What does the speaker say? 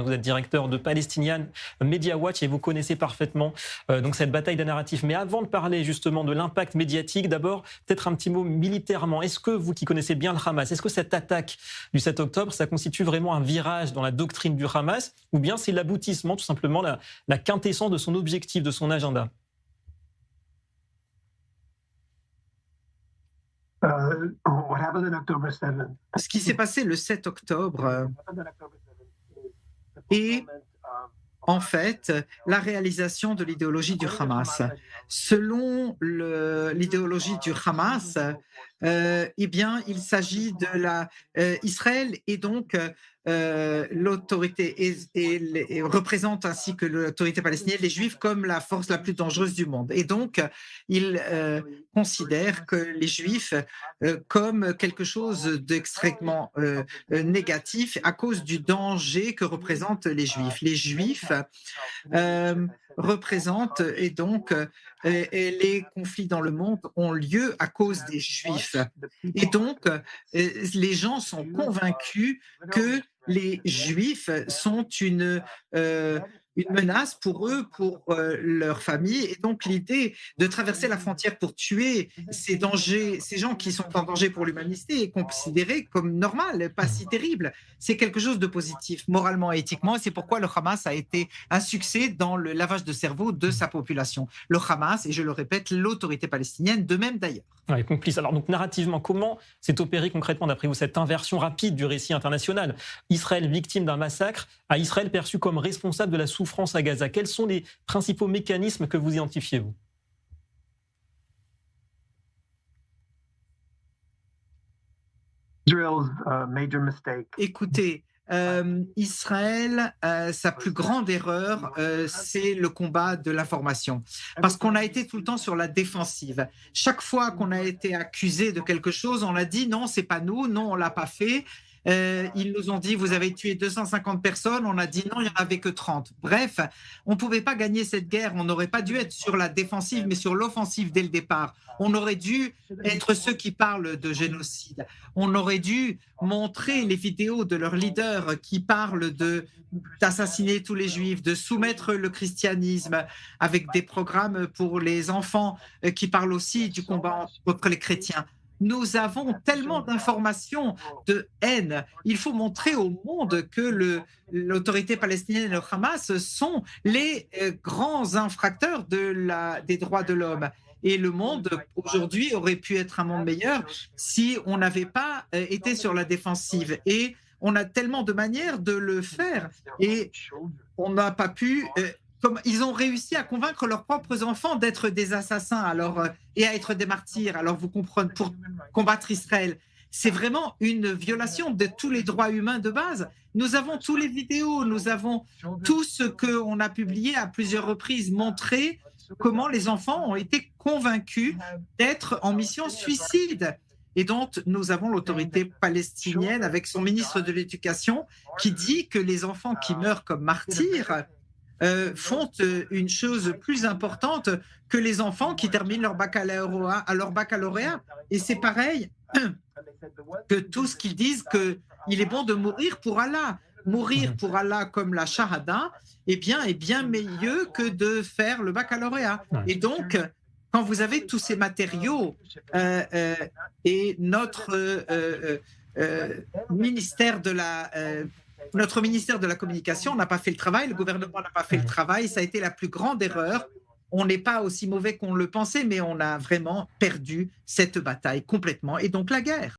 Vous êtes directeur de Palestinian Media Watch et vous connaissez parfaitement donc cette bataille des narratifs. Mais avant de parler justement de l'impact médiatique, d'abord peut-être un petit mot militairement. Est-ce que vous qui connaissez bien le Hamas, est-ce que cette attaque du 7 octobre, ça constitue vraiment un virage dans la doctrine du Hamas ou bien c'est l'aboutissement, tout simplement la quintessence de son objectif, de son agenda? Ce qui s'est passé le 7 octobre est en fait la réalisation de l'idéologie du Hamas. Selon l'idéologie du Hamas, eh bien, il s'agit de la Israël est donc l'autorité et représente ainsi que l'autorité palestinienne les Juifs comme la force la plus dangereuse du monde. Et donc, il considère que les Juifs comme quelque chose d'extrêmement négatif à cause du danger que représentent les Juifs. Les Juifs représentent et donc et les conflits dans le monde ont lieu à cause des Juifs. Et donc, les gens sont convaincus que les Juifs sont une menace pour eux, pour leur famille. Et donc, l'idée de traverser la frontière pour tuer ces dangers, ces gens qui sont en danger pour l'humanité est considéré comme normal, pas si terrible. C'est quelque chose de positif, moralement et éthiquement. Et c'est pourquoi le Hamas a été un succès dans le lavage de cerveau de sa population. Le Hamas, et je le répète, l'autorité palestinienne, de même d'ailleurs. Ouais, complice. Alors donc narrativement, comment s'est opérée concrètement, d'après vous, cette inversion rapide du récit international? Israël victime d'un massacre, à Israël perçu comme responsable de la souffrance à Gaza. Quels sont les principaux mécanismes que vous identifiez, vous? Écoutez, Israël, sa plus grande erreur, c'est le combat de l'information. Parce qu'on a été tout le temps sur la défensive. Chaque fois qu'on a été accusé de quelque chose, on a dit non, c'est pas nous, non, on l'a pas fait. Ils nous ont dit vous avez tué 250 personnes, on a dit non, il n'y en avait que 30. Bref, on ne pouvait pas gagner cette guerre, on n'aurait pas dû être sur la défensive, mais sur l'offensive dès le départ. On aurait dû être ceux qui parlent de génocide. On aurait dû montrer les vidéos de leurs leaders qui parlent d'assassiner tous les juifs, de soumettre le christianisme avec des programmes pour les enfants qui parlent aussi du combat contre les chrétiens. Nous avons tellement d'informations de haine. Il faut montrer au monde que l'autorité palestinienne et le Hamas sont les grands infracteurs des droits de l'homme. Et le monde, aujourd'hui, aurait pu être un monde meilleur si on n'avait pas été sur la défensive. Et on a tellement de manières de le faire. Et on n'a pas pu comme ils ont réussi à convaincre leurs propres enfants d'être des assassins et à être des martyrs. Alors vous comprenez, pour combattre Israël, c'est vraiment une violation de tous les droits humains de base. Nous avons tous les vidéos, nous avons tout ce qu'on a publié à plusieurs reprises, montré comment les enfants ont été convaincus d'être en mission suicide. Et donc, nous avons l'autorité palestinienne avec son ministre de l'Éducation qui dit que les enfants qui meurent comme martyrs font une chose plus importante que les enfants qui terminent leur baccalauréat. Et c'est pareil que tout ce qu'ils disent qu'il est bon de mourir pour Allah. Mourir pour Allah comme la shahada, eh bien, est bien mieux que de faire le baccalauréat. Et donc, quand vous avez tous ces matériaux et ministère de notre ministère de la Communication n'a pas fait le travail, le gouvernement n'a pas fait le travail, ça a été la plus grande erreur. On n'est pas aussi mauvais qu'on le pensait, mais on a vraiment perdu cette bataille complètement et donc la guerre.